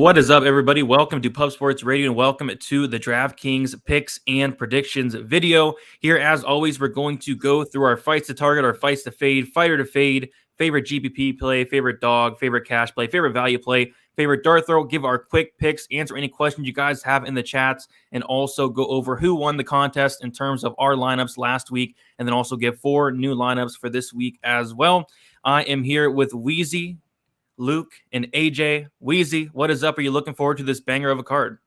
What is up, everybody? Welcome to Pub Sports Radio and welcome to the Draftkings picks and predictions video. Here, as always, we're going to go through our fights to target, our fights to fade, fighter to fade, favorite GPP play, favorite dog, favorite cash play, favorite value play, favorite dart throw, give our quick picks, answer any questions you guys have in the chats, and also go over who won the contest in terms of our lineups last week, and then also give 4 new lineups for this week as well. I am here with Weezy, Luke, and AJ. Weezy, what is up? Are you looking forward to this banger of a card?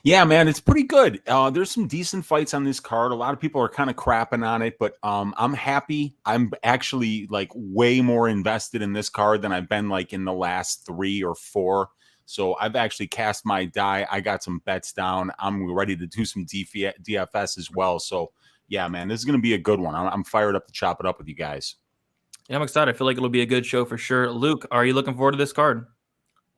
Yeah, man, it's pretty good. There's some decent fights on this card. A lot of people are kind of crapping on it, but I'm happy. I'm actually like way more invested in this card than I've been like in the last 3 or 4. So I've actually cast my die. I got some bets down. I'm ready to do some DFS as well. So yeah, man, this is going to be a good one. I'm fired up to chop it up with you guys. Yeah, I'm excited. I feel like it'll be a good show for sure. Luke, are you looking forward to this card?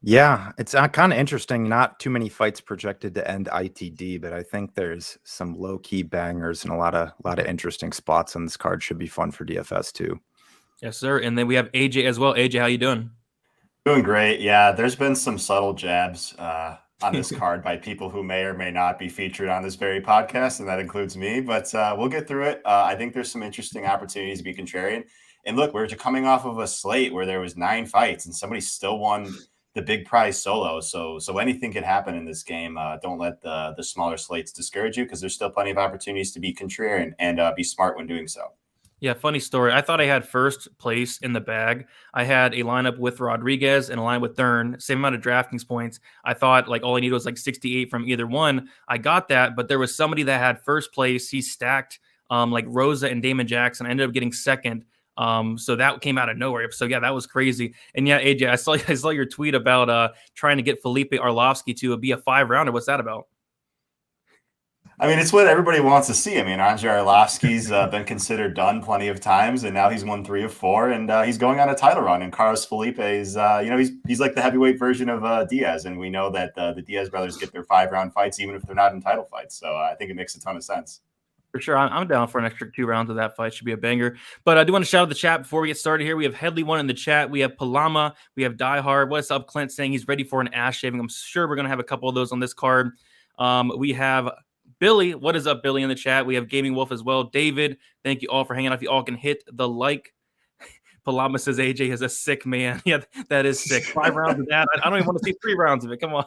Yeah, it's kind of interesting. Not too many fights projected to end ITD, but I think there's some low-key bangers and a lot of interesting spots on this card. Should be fun for DFS too. Yes, sir. And then we have AJ as well. AJ, how you doing? Doing great. Yeah, there's been some subtle jabs on this card by people who may or may not be featured on this very podcast, and that includes me. But we'll get through it. I think there's some interesting opportunities to be contrarian. And look, we're coming off of a slate where there was 9 fights and somebody still won the big prize solo. So anything can happen in this game. Don't let the smaller slates discourage you, because there's still plenty of opportunities to be contrarian and be smart when doing so. Yeah, funny story. I thought I had first place in the bag. I had a lineup with Rodriguez and a line with Dern, same amount of DraftKings points. I thought like all I needed was like 68 from either one. I got that, but there was somebody that had first place. He stacked like Rosa and Damon Jackson. I ended up getting second. So that came out of nowhere. So yeah, that was crazy. And yeah, AJ, I saw your tweet about trying to get Felipe Arlovsky to be a 5-rounder. What's that about? I mean, it's what everybody wants to see. I mean, Andrei Arlovsky's been considered done plenty of times, and now he's won 3 of 4, and he's going on a title run. And Carlos Felipe is, he's like the heavyweight version of Diaz, and we know that the Diaz brothers get their 5-round fights even if they're not in title fights. So I think it makes a ton of sense. For sure. I'm down for an extra 2 rounds of that fight. Should be a banger. But I do want to shout out the chat before we get started here. We have Headley1 in the chat. We have Palama. We have Die Hard. What's up, Clint, saying he's ready for an ass shaving. I'm sure we're going to have a couple of those on this card. We have Billy. What is up, Billy, in the chat? We have Gaming Wolf as well. David, thank you all for hanging out. If you all can hit the like. Palama says AJ is a sick man. Yeah, that is sick. 5 rounds of that. I don't even want to see 3 rounds of it. Come on.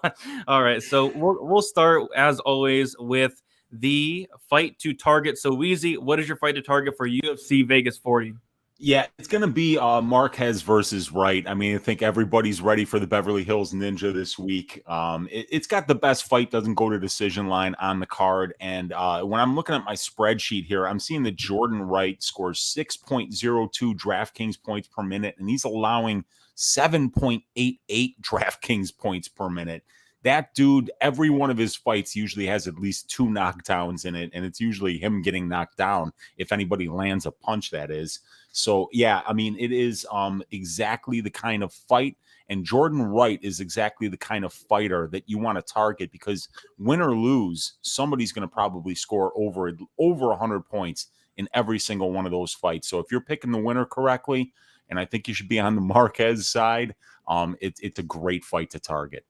All right. So we'll start, as always, with the fight to target. So Weezy, what is your fight to target for UFC Vegas 40? Yeah, it's going to be Marquez versus Wright. I mean, I think everybody's ready for the Beverly Hills Ninja this week. It's got the best fight, doesn't go to decision line on the card. And when I'm looking at my spreadsheet here, I'm seeing that Jordan Wright scores 6.02 DraftKings points per minute, and he's allowing 7.88 DraftKings points per minute. That dude, every one of his fights usually has at least 2 knockdowns in it, and it's usually him getting knocked down if anybody lands a punch, that is. So, yeah, I mean, it is exactly the kind of fight, and Jordan Wright is exactly the kind of fighter that you want to target, because win or lose, somebody's going to probably score over 100 points in every single one of those fights. So if you're picking the winner correctly, and I think you should be on the Marquez side, it's a great fight to target.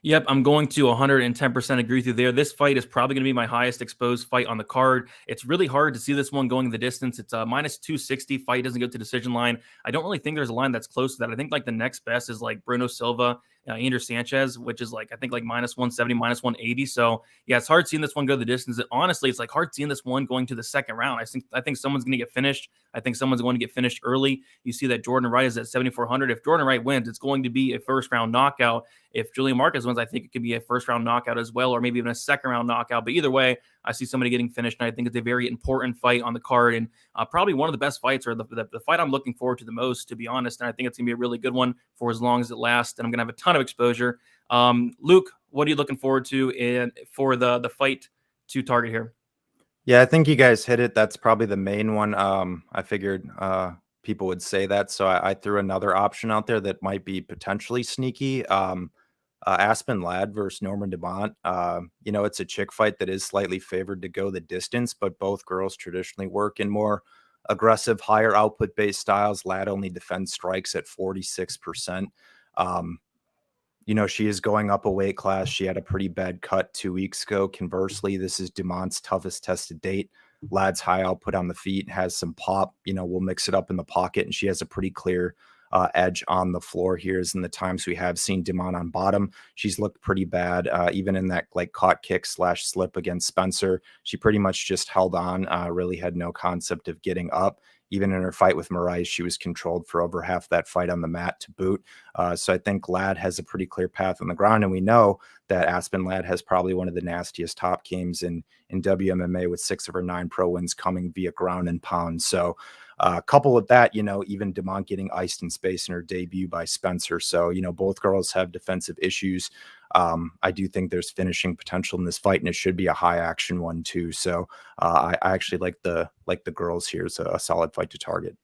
Yep, I'm going to 110% agree with you there. This fight is probably going to be my highest exposed fight on the card. It's really hard to see this one going the distance. It's a minus 260. Fight doesn't go to decision line. I don't really think there's a line that's close to that. I think like the next best is like Bruno Silva, Andrew Sanchez, which is like, I think like minus 170, minus 180. So yeah, it's hard seeing this one go the distance. Honestly, it's like hard seeing this one going to the second round. I think someone's going to get finished. I think someone's going to get finished early. You see that Jordan Wright is at 7,400. If Jordan Wright wins, it's going to be a first round knockout. If Julian Marquez wins, I think it could be a first round knockout as well, or maybe even a second round knockout. But either way, I see somebody getting finished, and I think it's a very important fight on the card, and probably one of the best fights, or the fight I'm looking forward to the most, to be honest. And I think it's going to be a really good one for as long as it lasts, and I'm going to have a ton of exposure. Luke, what are you looking forward to for the fight to target here? Yeah, I think you guys hit it. That's probably the main one. I figured people would say that, so I threw another option out there that might be potentially sneaky. Aspenn Ladd versus Norma Dumont. It's a chick fight that is slightly favored to go the distance, but both girls traditionally work in more aggressive, higher output based styles. Ladd only defends strikes at 46%. She is going up a weight class. She had a pretty bad cut 2 weeks ago. Conversely, this is Dumont's toughest test to date. Ladd's high output on the feet, has some pop. We'll mix it up in the pocket, and she has a pretty clear edge on the floor here. As in the times we have seen Dumont on bottom, she's looked pretty bad. Even in that caught kick / slip against Spencer, she pretty much just held on, really had no concept of getting up. Even in her fight with Mariya, she was controlled for over half that fight on the mat to boot. So I think Ladd has a pretty clear path on the ground. And we know that Aspenn Ladd has probably one of the nastiest top games in WMMA, with 6 of her 9 pro wins coming via ground and pound. So coupled with that, even Dumont getting iced in space in her debut by Spencer. So, both girls have defensive issues. I do think there's finishing potential in this fight, and it should be a high action one too. So I actually like the girls here as a solid fight to target.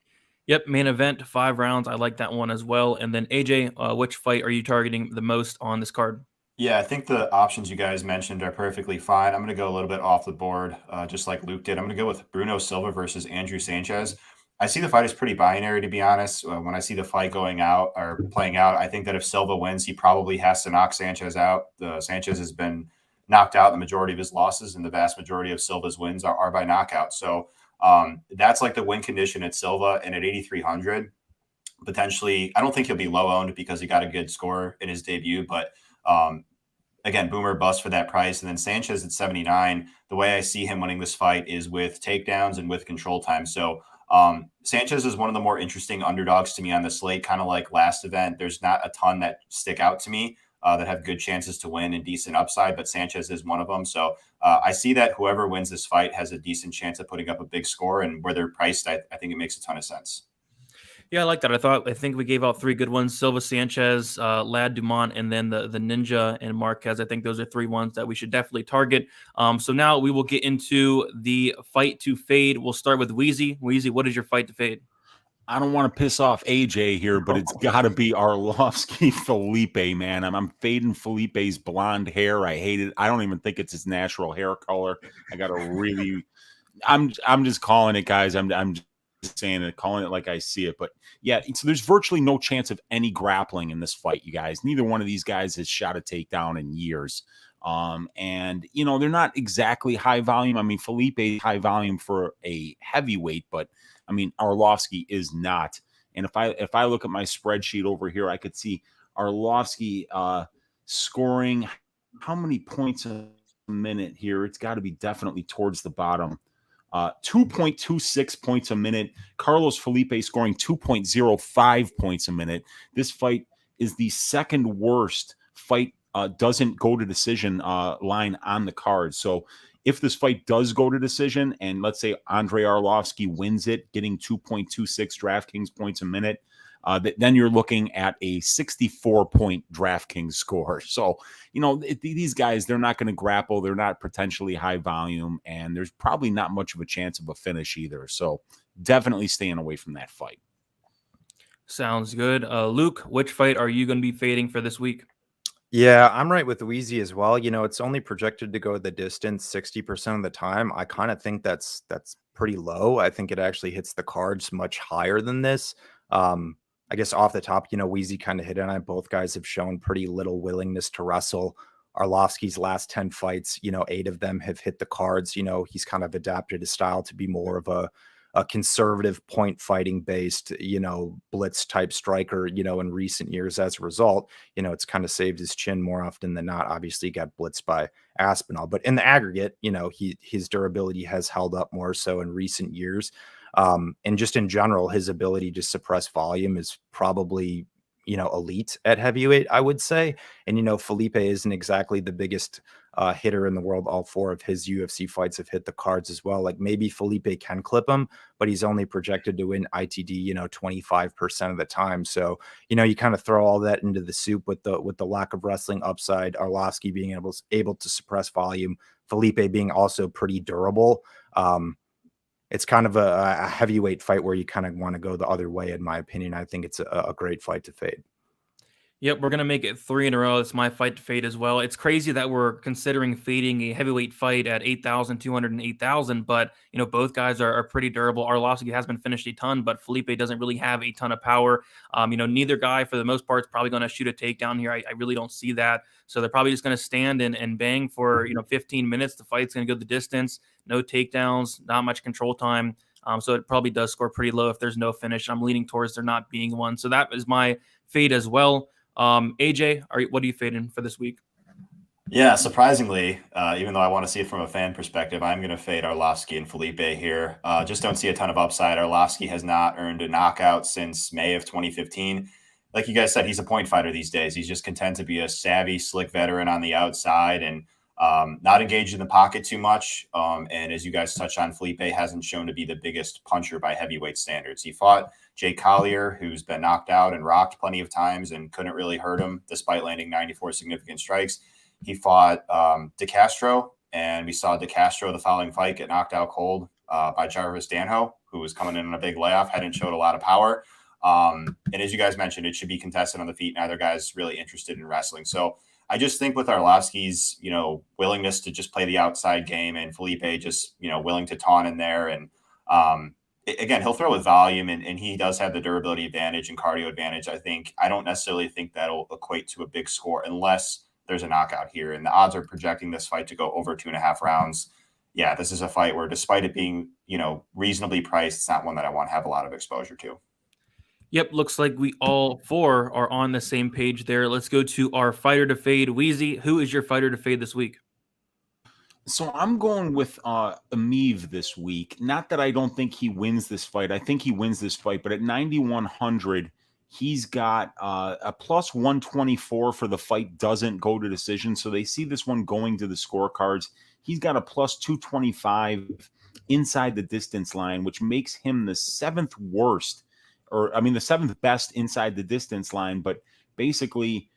Yep, main event, 5 rounds. I like that one as well. And then AJ, which fight are you targeting the most on this card? Yeah, I think the options you guys mentioned are perfectly fine. I'm going to go a little bit off the board, just like Luke did. I'm going to go with Bruno Silva versus Andrew Sanchez. I see the fight as pretty binary, to be honest. When I see the fight going out or playing out, I think that if Silva wins, he probably has to knock Sanchez out. Sanchez has been knocked out in the majority of his losses, and the vast majority of Silva's wins are by knockout. So that's like the win condition at Silva, and at 8,300, potentially, I don't think he'll be low owned because he got a good score in his debut, but again, boomer bust for that price. And then Sanchez at 79, the way I see him winning this fight is with takedowns and with control time. So Sanchez is one of the more interesting underdogs to me on the slate, kind of like last event. There's not a ton that stick out to me that have good chances to win and decent upside, but Sanchez is one of them. So I see that whoever wins this fight has a decent chance of putting up a big score, and where they're priced, I think it makes a ton of sense. Yeah, I like that. I think we gave out 3 good ones: Silva, Sanchez, Ladd, Dumont, and then the Ninja and Marquez. I think those are 3 ones that we should definitely target. So now we will get into the fight to fade. We'll start with Weezy. Weezy, what is your fight to fade? I don't want to piss off AJ here, but it's got to be Arlovsky Felipe, man. I'm fading Felipe's blonde hair. I hate it. I don't even think it's his natural hair color. I got to really – I'm just calling it, guys. I'm just saying it, calling it like I see it. But, yeah, so there's virtually no chance of any grappling in this fight, you guys. Neither one of these guys has shot a takedown in years. And, they're not exactly high volume. I mean, Felipe is high volume for a heavyweight, but – I mean, Arlovsky is not. And if I look at my spreadsheet over here, I could see Arlovsky scoring how many points a minute here? It's got to be definitely towards the bottom. 2.26 points a minute. Carlos Felipe scoring 2.05 points a minute. This fight is the second worst fight doesn't go to decision line on the card. So if this fight does go to decision, and let's say Andrei Arlovsky wins it, getting 2.26 DraftKings points a minute, then you're looking at a 64-point DraftKings score. So, these guys, they're not going to grapple. They're not potentially high volume, and there's probably not much of a chance of a finish either. So definitely staying away from that fight. Sounds good. Luke, which fight are you going to be fading for this week? Yeah, I'm right with Weezy as well. It's only projected to go the distance 60% of the time. I kind of think that's pretty low. I think it actually hits the cards much higher than this. I guess off the top, Weezy kind of hit on it. Both guys have shown pretty little willingness to wrestle. Arlovsky's last 10 fights, 8 of them have hit the cards. He's kind of adapted his style to be more of a conservative point fighting based, blitz type striker, in recent years. As a result, it's kind of saved his chin more often than not. Obviously, he got blitzed by Aspinall, but in the aggregate, his durability has held up more so in recent years. And just in general, his ability to suppress volume is probably, elite at heavyweight, I would say. And, Felipe isn't exactly the biggest hitter in the world. All 4 of his UFC fights have hit the cards as well. Like maybe Felipe can clip him, but he's only projected to win ITD, 25% of the time. So, you kind of throw all that into the soup with the lack of wrestling upside, Arlovsky being able to suppress volume, Felipe being also pretty durable. It's kind of a heavyweight fight where you kind of want to go the other way, in my opinion. I think it's a great fight to fade. Yep, we're gonna make it 3 in a row. It's my fight to fade as well. It's crazy that we're considering fading a heavyweight fight at 8,200 and 8,000, but both guys are pretty durable. Arlovsky has been finished a ton, but Felipe doesn't really have a ton of power. Neither guy for the most part is probably gonna shoot a takedown here. I really don't see that. So they're probably just gonna stand and bang for 15 minutes. The fight's gonna go the distance, no takedowns, not much control time. So it probably does score pretty low if there's no finish. I'm leaning towards there not being one. So that is my fade as well. AJ, what are you fading for this week? Yeah, surprisingly, even though I want to see it from a fan perspective, I'm going to fade Arlovsky and Felipe here. Just don't see a ton of upside. Arlovsky has not earned a knockout since May of 2015. Like you guys said, he's a point fighter these days. He's just content to be a savvy, slick veteran on the outside and not engaged in the pocket too much. And as you guys touched on, Felipe hasn't shown to be the biggest puncher by heavyweight standards. He fought Jay Collier, who's been knocked out and rocked plenty of times and couldn't really hurt him despite landing 94 significant strikes. He fought De Castro, and we saw De Castro the following fight get knocked out cold by Jarvis Danho, who was coming in on a big layoff, hadn't showed a lot of power. And as you guys mentioned, it should be contested on the feet. Neither guy's really interested in wrestling. So I just think with Arlovsky's, willingness to just play the outside game and Felipe just, willing to taunt in there. And again, he'll throw with volume and he does have the durability advantage and cardio advantage. I don't necessarily think that'll equate to a big score unless there's a knockout here. And the odds are projecting this fight to go over 2.5 rounds. Yeah, this is a fight where despite it being, reasonably priced, it's not one that I want to have a lot of exposure to. Yep, looks like we all four are on the same page there. Let's go to our fighter to fade. Weezy, who is your fighter to fade this week? So I'm going with Amiv this week. Not that I don't think he wins this fight. I think he wins this fight, but at 9,100, he's got a plus 124 for the fight doesn't go to decision. So they see this one going to the scorecards. He's got a plus 225 inside the distance line, which makes him the seventh best inside the distance line. But basically,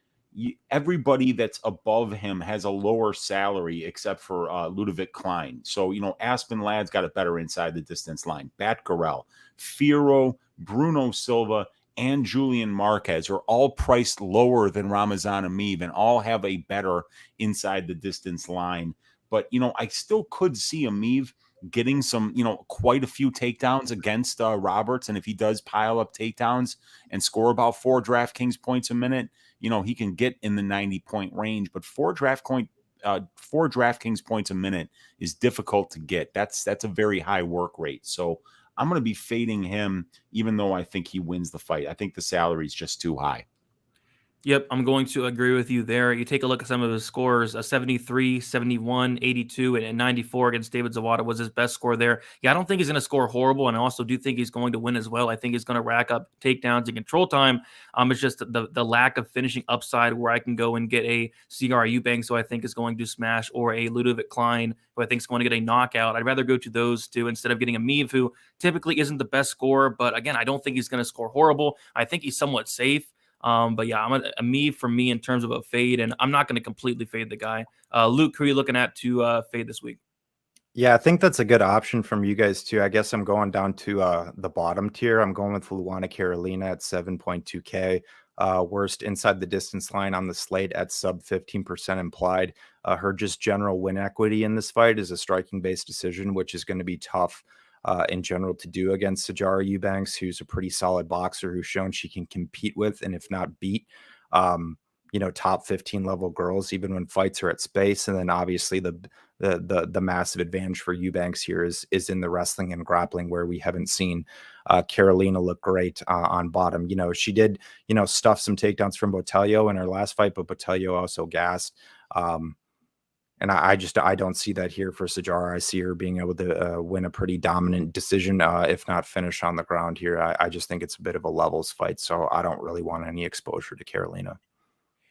everybody that's above him has a lower salary except for Ludovic Klein. So, Aspenn Ladd's got a better inside the distance line. Batgarel, Firo, Bruno Silva, and Julian Marquez are all priced lower than Ramazan Amiv and all have a better inside the distance line. But, I still could see Amiv getting some, quite a few takedowns against Roberts. And if he does pile up takedowns and score about 4 DraftKings points a minute, he can get in the 90-point range. But 4 DraftKings points a minute is difficult to get. That's a very high work rate. So I'm going to be fading him, even though I think he wins the fight. I think the salary is just too high. Yep, I'm going to agree with you there. You take a look at some of his scores, 73, 71, 82, and 94 against David Zawada was his best score there. Yeah, I don't think he's going to score horrible, and I also do think he's going to win as well. I think he's going to rack up takedowns and control time. It's just the lack of finishing upside where I can go and get a CR Eubanks, who I think is going to smash, or a Ludovic Klein, who I think is going to get a knockout. I'd rather go to those two instead of getting a Amiv, who typically isn't the best scorer, but again, I don't think he's going to score horrible. I think he's somewhat safe. But yeah, I'm a me for me in terms of a fade, and I'm not going to completely fade the guy. Luke, who are you looking at to fade this week? Yeah, I think that's a good option from you guys too. I guess I'm going down to the bottom tier. I'm going with Luana Carolina at 7.2K. Worst inside the distance line on the slate at sub 15% implied. Her just general win equity in this fight is a striking based decision, which is going to be tough in general to do against Sajara Eubanks, who's a pretty solid boxer who's shown she can compete with and if not beat, top 15 level girls, even when fights are at space. And then obviously the massive advantage for Eubanks here is in the wrestling and grappling, where we haven't seen Carolina look great on bottom. She did, stuff some takedowns from Botelho in her last fight, but Botelho also gassed. And I don't see that here for Sajara. I see her being able to win a pretty dominant decision, if not finish on the ground here. I just think it's a bit of a levels fight, so I don't really want any exposure to Carolina.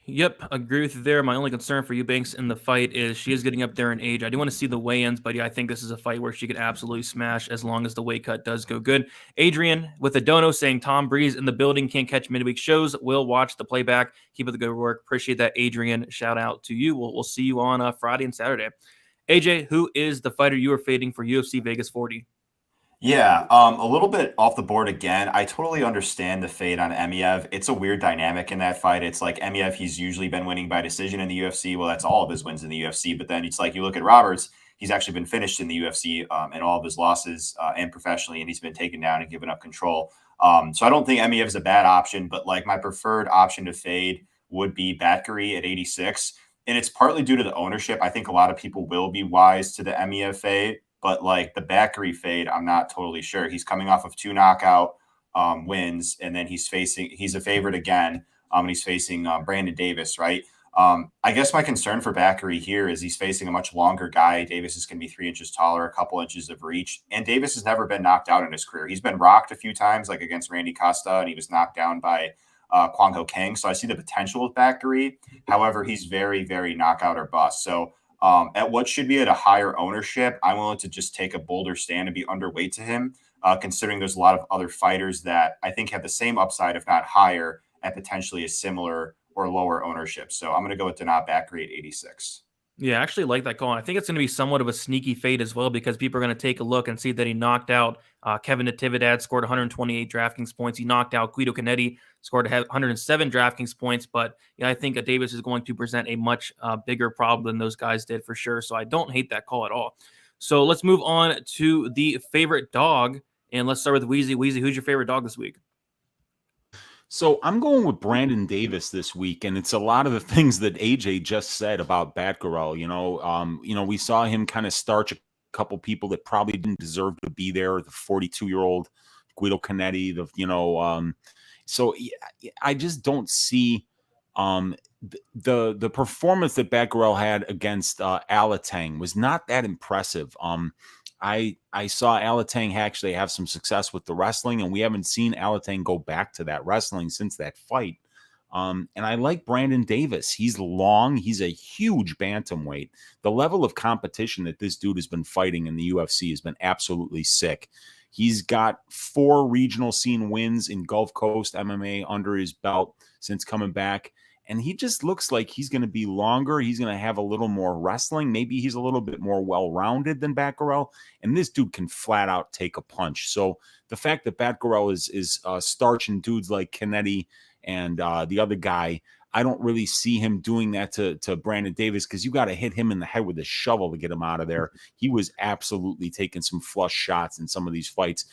Yep, agree with you there. My only concern for Eubanks in the fight is she is getting up there in age. I do want to see the weigh-ins, but yeah, I think this is a fight where she could absolutely smash as long as the weight cut does go good. Adrian with a dono saying Tom Breeze in the building, can't catch midweek shows. Will watch the playback. Keep up the good work. Appreciate that, Adrian. Shout out to you. We'll see you on Friday and Saturday. AJ, who is the fighter you are fading for UFC Vegas 40? Yeah, a little bit off the board again. I totally understand the fade on Emiev. It's a weird dynamic in that fight. It's like Emiev, he's usually been winning by decision in the UFC. Well, that's all of his wins in the UFC. But then it's like you look at Roberts, he's actually been finished in the UFC in all of his losses and professionally, and he's been taken down and given up control. So I don't think Emiev is a bad option, but like my preferred option to fade would be Batkery at 86. And it's partly due to the ownership. I think a lot of people will be wise to the Emiev fade, but like the Batkery fade, I'm not totally sure. He's coming off of 2 knockout wins, and then he's a favorite again, and he's facing Brandon Davis, right? I guess my concern for Batkery here is he's facing a much longer guy. Davis is going to be 3 inches taller, a couple inches of reach, and Davis has never been knocked out in his career. He's been rocked a few times, like against Randy Costa, and he was knocked down by Kwang Ho Kang. So I see the potential with Batkery. However, he's very, very knockout or bust. So at what should be at a higher ownership, I'm willing to just take a bolder stand and be underweight to him, considering there's a lot of other fighters that I think have the same upside, if not higher, at potentially a similar or lower ownership. So I'm going to go with Denat Batkery at 86. Yeah, I actually like that call. And I think it's going to be somewhat of a sneaky fade as well because people are going to take a look and see that he knocked out Kevin Natividad, scored 128 DraftKings points. He knocked out Guido Canetti, scored 107 DraftKings points. But yeah, I think Davis is going to present a much bigger problem than those guys did for sure. So I don't hate that call at all. So let's move on to the favorite dog. And let's start with Weezy. Weezy, who's your favorite dog this week? So I'm going with Brandon Davis this week, and it's a lot of the things that AJ just said about Batgirl. We saw him kind of starch a couple people that probably didn't deserve to be there. The 42-year-old Guido Canetti, so I just don't see the performance that Batgirl had against Alatang was not that impressive. I saw Alatang actually have some success with the wrestling, and we haven't seen Alatang go back to that wrestling since that fight. And I like Brandon Davis. He's long. He's a huge bantamweight. The level of competition that this dude has been fighting in the UFC has been absolutely sick. He's got 4 regional scene wins in Gulf Coast MMA under his belt since coming back. And he just looks like he's going to be longer. He's going to have a little more wrestling. Maybe he's a little bit more well-rounded than Batgirl. And this dude can flat out take a punch. So the fact that Batgirl is starching dudes like Canetti and the other guy, I don't really see him doing that to Brandon Davis because you got to hit him in the head with a shovel to get him out of there. He was absolutely taking some flush shots in some of these fights,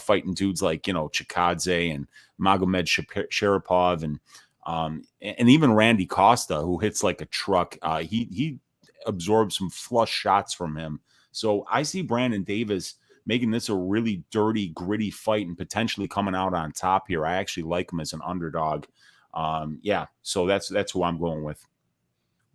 fighting dudes like, Chikadze and Magomed Sharipov and even Randy Costa, who hits like a truck. He absorbed some flush shots from him. So I see Brandon Davis making this a really dirty, gritty fight and potentially coming out on top here. I actually like him as an underdog. So that's who I'm going with.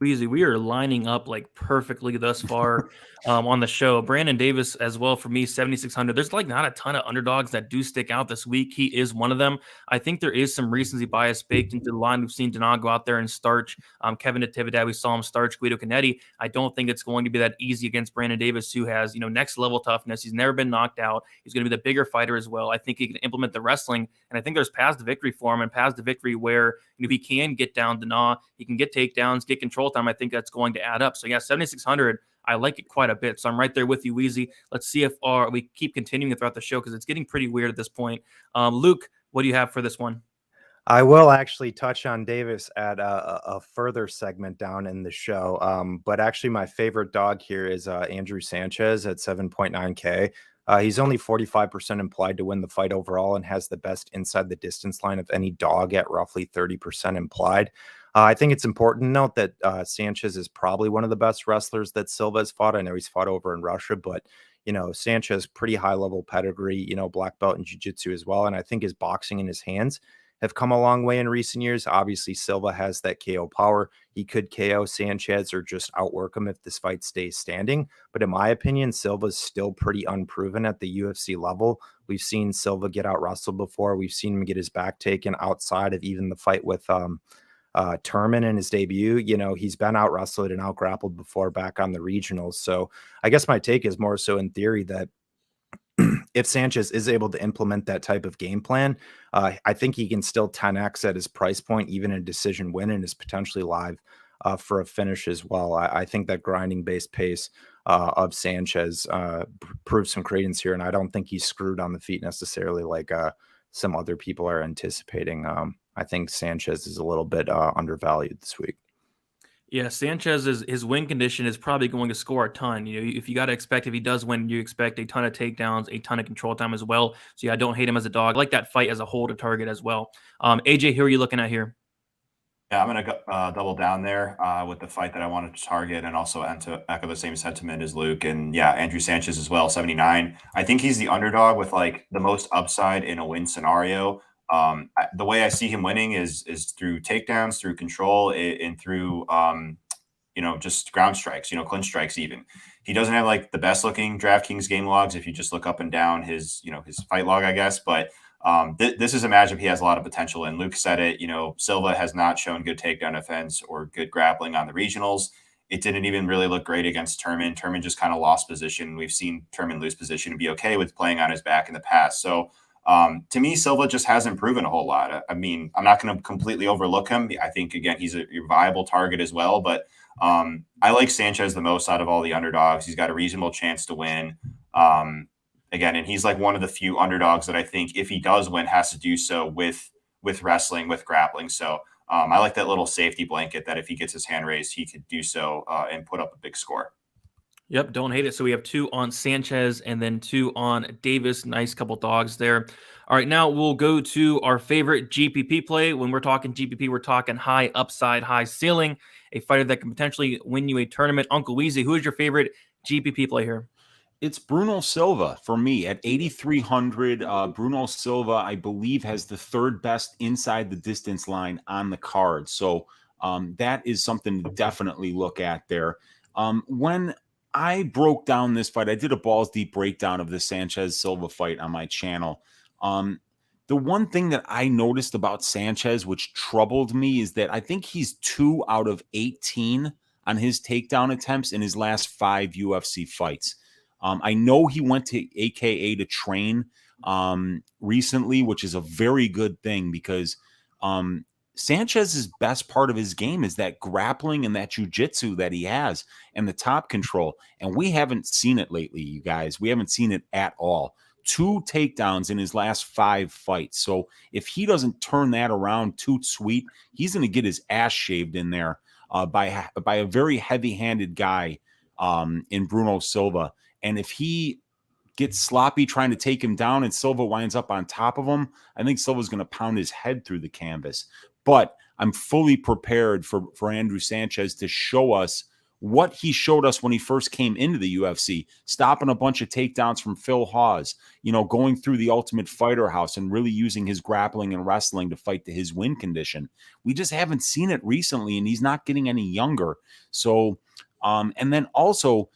Weezy, we are lining up like perfectly thus far on the show. Brandon Davis as well for me, 7,600. There's like not a ton of underdogs that do stick out this week. He is one of them. I think there is some recency bias baked into the line. We've seen Denat go out there and starch Kevin Natividad. We saw him starch Guido Canetti. I don't think it's going to be that easy against Brandon Davis, who has next level toughness. He's never been knocked out. He's going to be the bigger fighter as well. I think he can implement the wrestling, and I think there's paths to victory for him and paths to victory where he can get down Denat, he can get takedowns, get control time. I think that's going to add up. So yeah, 7,600. I like it quite a bit. So I'm right there with you, Weezy. Let's see if we keep continuing throughout the show because it's getting pretty weird at this point. Luke, what do you have for this one? I will actually touch on Davis at a further segment down in the show. But actually, my favorite dog here is Andrew Sanchez at 7.9K. He's only 45% implied to win the fight overall and has the best inside the distance line of any dog at roughly 30% implied. I think it's important to note that Sanchez is probably one of the best wrestlers that Silva has fought. I know he's fought over in Russia, but Sanchez, pretty high level pedigree, black belt in jiu-jitsu as well. And I think his boxing in his hands have come a long way in recent years. Obviously, Silva has that KO power. He could KO Sanchez or just outwork him if this fight stays standing. But in my opinion, Silva's still pretty unproven at the UFC level. We've seen Silva get out wrestled before. We've seen him get his back taken outside of even the fight with Turman in his debut. He's been out wrestled and out grappled before back on the regionals. So I guess my take is more so in theory that if Sanchez is able to implement that type of game plan, I think he can still 10x at his price point, even a decision win, and is potentially live for a finish as well. I think that grinding based pace of Sanchez prove some credence here, and I don't think he's screwed on the feet necessarily like some other people are anticipating. I think Sanchez is a little bit undervalued this week. Yeah, his win condition is probably going to score a ton. If you got to expect, if he does win, you expect a ton of takedowns, a ton of control time as well. So yeah, I don't hate him as a dog. I like that fight as a whole to target as well. AJ, who are you looking at here? Yeah, I'm going to double down there with the fight that I wanted to target, and also to echo the same sentiment as Luke. And yeah, Andrew Sanchez as well, 79. I think he's the underdog with like the most upside in a win scenario. The way I see him winning is through takedowns, through control, and through just ground strikes, clinch strikes even. He doesn't have like the best looking DraftKings game logs if you just look up and down his fight log, I guess. But this is a matchup he has a lot of potential in. Luke said it, Silva has not shown good takedown defense or good grappling on the regionals. It didn't even really look great against Turman. Turman just kind of lost position. We've seen Turman lose position and be okay with playing on his back in the past. So to me, Silva just hasn't proven a whole lot. I mean, I'm not going to completely overlook him. I think, again, he's a viable target as well. But I like Sanchez the most out of all the underdogs. He's got a reasonable chance to win. Again, and he's like one of the few underdogs that I think if he does win, has to do so with wrestling, with grappling. So I like that little safety blanket that if he gets his hand raised, he could do so and put up a big score. Yep, don't hate it. So we have 2 on Sanchez and then 2 on Davis. Nice couple dogs there. All right, now we'll go to our favorite GPP play. When we're talking GPP, we're talking high upside, high ceiling, a fighter that can potentially win you a tournament. Uncle Weezy, who is your favorite GPP play here? It's Bruno Silva for me at 8,300. Bruno Silva, I believe, has the 3rd best inside the distance line on the card. So that is something to definitely look at there. When I broke down this fight, I did a balls deep breakdown of the Sanchez Silva fight on my channel. The one thing that I noticed about Sanchez, which troubled me, is that I think he's 2 out of 18 on his takedown attempts in his last 5 UFC fights. I know he went to AKA to train recently, which is a very good thing because Sanchez's best part of his game is that grappling and that jiu-jitsu that he has and the top control. And we haven't seen it lately, you guys. We haven't seen it at all. 2 takedowns in his last 5 fights. So if he doesn't turn that around too sweet, he's going to get his ass shaved in there by a very heavy-handed guy in Bruno Silva. And if he gets sloppy trying to take him down and Silva winds up on top of him, I think Silva's going to pound his head through the canvas. But I'm fully prepared for Andrew Sanchez to show us what he showed us when he first came into the UFC, stopping a bunch of takedowns from Phil Hawes, going through the Ultimate Fighter house and really using his grappling and wrestling to fight to his win condition. We just haven't seen it recently, and he's not getting any younger. So, and then also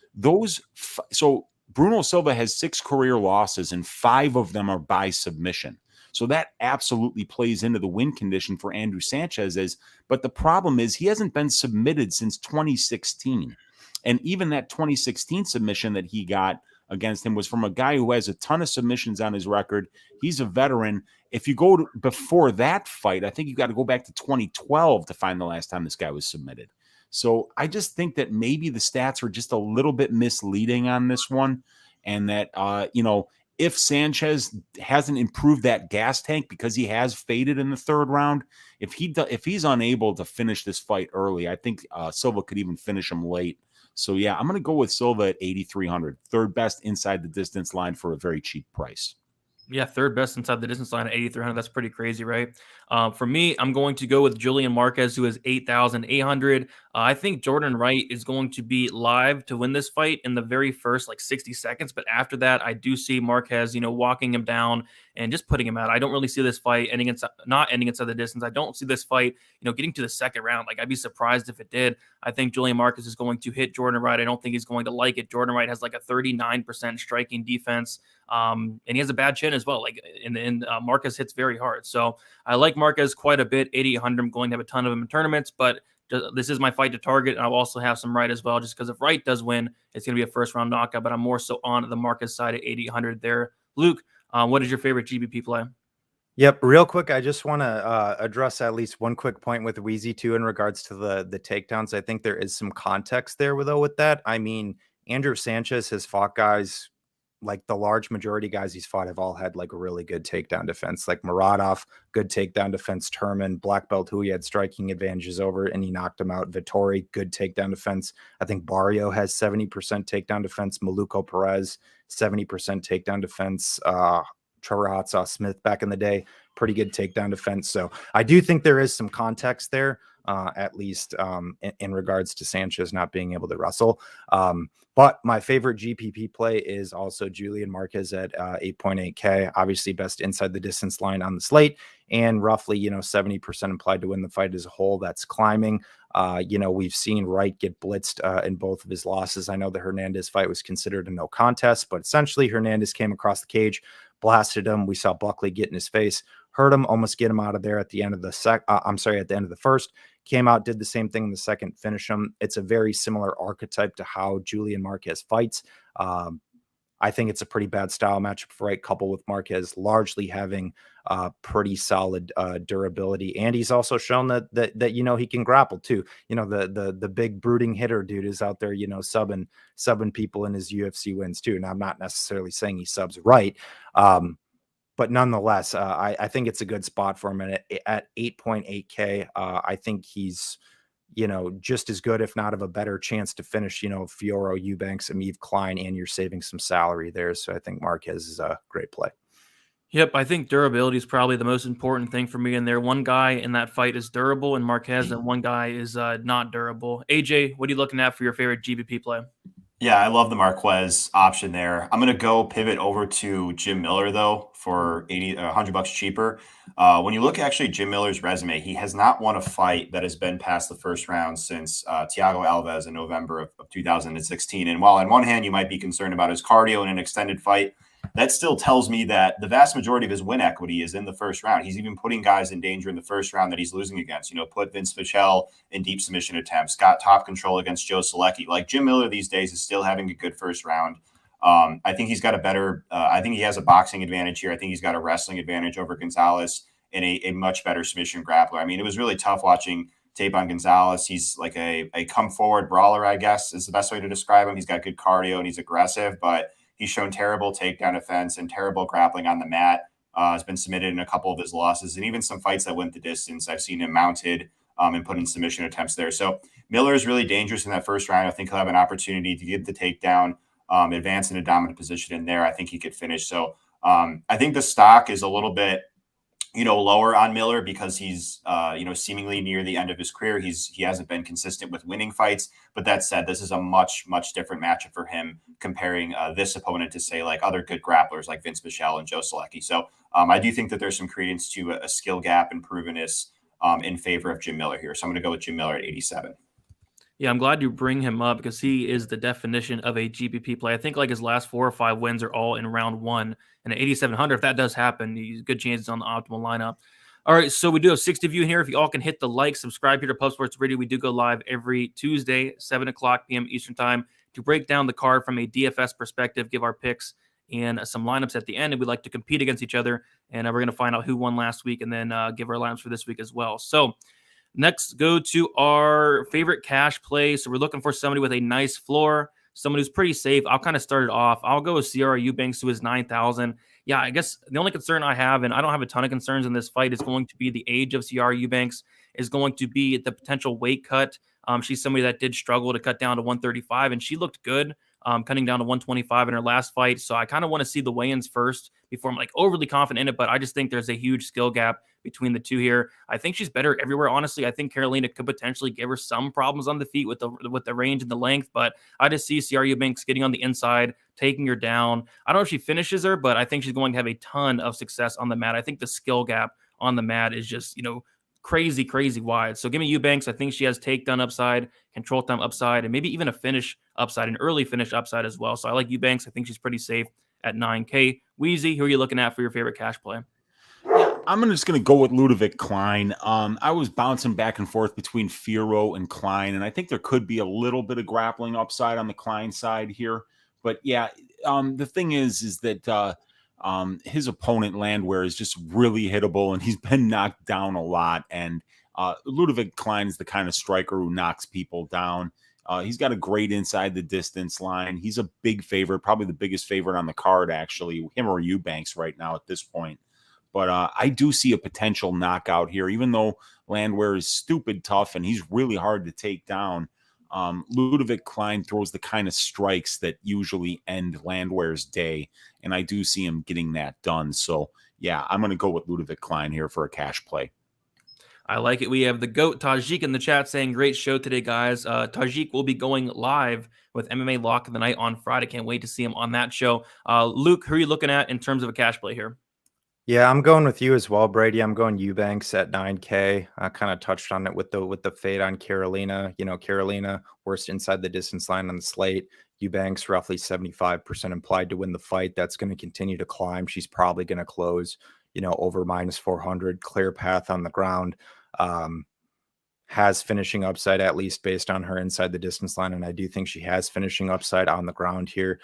so Bruno Silva has 6 career losses, and 5 of them are by submission. So that absolutely plays into the win condition for Andrew Sanchez. But the problem is he hasn't been submitted since 2016. And even that 2016 submission that he got against him was from a guy who has a ton of submissions on his record. He's a veteran. If you go before that fight, I think you got to go back to 2012 to find the last time this guy was submitted. So I just think that maybe the stats are just a little bit misleading on this one. And that, if Sanchez hasn't improved that gas tank because he has faded in the 3rd round, if he's unable to finish this fight early, I think Silva could even finish him late. So yeah, I'm going to go with Silva at 8,300, 3rd best inside the distance line for a very cheap price. Yeah, 3rd best inside the distance line at 8,300. That's pretty crazy, right? For me, I'm going to go with Julian Marquez, who is 8,800. I think Jordan Wright is going to be live to win this fight in the very first 60 seconds. But after that, I do see Marquez, walking him down and just putting him out. I don't really see this fight not ending inside the distance. I don't see this fight, getting to the 2nd round. I'd be surprised if it did. I think Julian Marquez is going to hit Jordan Wright. I don't think he's going to like it. Jordan Wright has a 39% striking defense. And he has a bad chin as well. Marquez hits very hard. So I like Marquez quite a bit. 8,800. I'm going to have a ton of him in tournaments, but this is my fight to target. And I'll also have some Wright as well, just because if Wright does win, it's going to be a 1st round knockout, but I'm more so on the Marquez side at 8,800 there. Luke, what is your favorite GBP play? Yep. Real quick, I just want to address at least one quick point with Weezy too in regards to the takedowns. I think there is some context there with that. I mean, Andrew Sanchez has fought guys, like the large majority guys he's fought have all had like a really good takedown defense, like Muradov, good takedown defense, Turman, black belt, who he had striking advantages over, and he knocked him out. Vittori, good takedown defense. I think Barrio has 70% takedown defense. Maluco Perez, 70% takedown defense. Trevor Smith back in the day, pretty good takedown defense. So I do think there is some context there, at least in regards to Sanchez not being able to wrestle. But my favorite GPP play is also Julian Marquez at 8.8K, obviously best inside the distance line on the slate, and roughly, 70% implied to win the fight as a whole. That's climbing. We've seen Wright get blitzed in both of his losses. I know the Hernandez fight was considered a no contest, but essentially Hernandez came across the cage, blasted him. We saw Buckley get in his face, hurt him, almost get him out of there at the end of the at the end of the first. Came out, did the same thing in the second, finish him. It's a very similar archetype to how Julian Marquez fights. I think it's a pretty bad style matchup for Wright, coupled with Marquez largely having pretty solid durability, and he's also shown that he can grapple too. The big brooding hitter dude is out there, subbing people in his UFC wins too. And I'm not necessarily saying he subs Wright, but nonetheless, I think it's a good spot for him. And at 8.8K, I think he's, just as good, if not of a better chance to finish, Fioro, Eubanks, Amir Klein, and you're saving some salary there. So I think Marquez is a great play. Yep, I think durability is probably the most important thing for me in there. One guy in that fight is durable in Marquez, and one guy is not durable. AJ, what are you looking at for your favorite GBP play? Yeah, I love the Marquez option there. I'm going to go pivot over to Jim Miller, though, for $100 cheaper. When you look at actually Jim Miller's resume, he has not won a fight that has been past the first round since Thiago Alves in November of 2016. And while on one hand, you might be concerned about his cardio in an extended fight, that still tells me that the vast majority of his win equity is in the first round. He's even putting guys in danger in the first round that he's losing against. Put Vince Pichel in deep submission attempts, got top control against Joe Solecki. Like Jim Miller these days is still having a good first round. I think he's got a better I think he has a boxing advantage here. I think he's got a wrestling advantage over Gonzalez and a much better submission grappler. I mean, it was really tough watching tape on Gonzalez. He's like a come forward brawler, I guess is the best way to describe him. He's got good cardio and he's aggressive, but he's shown terrible takedown defense and terrible grappling on the mat. Has been submitted in a couple of his losses, and even some fights that went the distance. I've seen him mounted and put in submission attempts there. So Miller is really dangerous in that first round. I think he'll have an opportunity to get the takedown, advance in a dominant position in there. I think he could finish. So I think the stock is a little bit, lower on Miller because he's, seemingly near the end of his career. He hasn't been consistent with winning fights. But that said, this is a much, much different matchup for him comparing this opponent to, say, like other good grapplers like Vince Pichel and Joe Solecki. So I do think that there's some credence to a skill gap and provenness in favor of Jim Miller here. So I'm going to go with Jim Miller at 87. Yeah, I'm glad you bring him up because he is the definition of a GPP play. I think like his last 4 or 5 wins are all in round 1. And at 8,700, if that does happen, he's good chances on the optimal lineup. All right, so we do have 60 of you in here. If you all can hit the like, subscribe here to Pub Sports Radio. We do go live every Tuesday, 7 o'clock p.m. Eastern Time, to break down the card from a DFS perspective, give our picks and some lineups at the end. And we like to compete against each other. And we're going to find out who won last week and then give our lineups for this week as well. So next, go to our favorite cash play. So we're looking for somebody with a nice floor, someone who's pretty safe. I'll kind of start it off. I'll go with Ciara Eubanks, who is 9,000. Yeah, I guess the only concern I have, and I don't have a ton of concerns in this fight, is going to be the age of Ciara Eubanks, is going to be the potential weight cut. She's somebody that did struggle to cut down to 135, and she looked good cutting down to 125 in her last fight. So I kind of want to see the weigh-ins first before I'm like overly confident in it, but I just think there's a huge skill gap between the two here. I think she's better everywhere, honestly. I think Carolina could potentially give her some problems on the feet with the range and the length, but I just see Ciara Eubanks getting on the inside, taking her down. I don't know if she finishes her, but I think she's going to have a ton of success on the mat. I think the skill gap on the mat is just, crazy wide. So give me Eubanks. I think she has takedown upside, control time upside, and maybe even a finish upside, an early finish upside as well. So I like Eubanks. I think she's pretty safe at 9K. Weezy, who are you looking at for your favorite cash play? I'm just going to go with Ludovic Klein. I was bouncing back and forth between Fioro and Klein, and I think there could be a little bit of grappling upside on the Klein side here. But yeah, the thing is that his opponent Landwehr is just really hittable, and he's been knocked down a lot. And Ludovic Klein is the kind of striker who knocks people down. He's got a great inside the distance line. He's a big favorite, probably the biggest favorite on the card, actually, him or Eubanks right now at this point. But I do see a potential knockout here, even though Landwehr is stupid tough and he's really hard to take down. Ludovic Klein throws the kind of strikes that usually end Landwehr's day, and I do see him getting that done. So, yeah, I'm going to go with Ludovic Klein here for a cash play. I like it. We have the GOAT Tajik in the chat saying, great show today, guys. Tajik will be going live with MMA Lock of the Night on Friday. Can't wait to see him on that show. Luke, who are you looking at in terms of a cash play here? Yeah, I'm going with you as well, Brady. I'm going Eubanks at 9K. I kind of touched on it with the fade on Carolina. You know, Carolina worst inside the distance line on the slate. Eubanks roughly 75% implied to win the fight. That's going to continue to climb. She's probably going to close, over -400. Clear path on the ground. Has finishing upside, at least based on her inside the distance line, and I do think she has finishing upside on the ground here.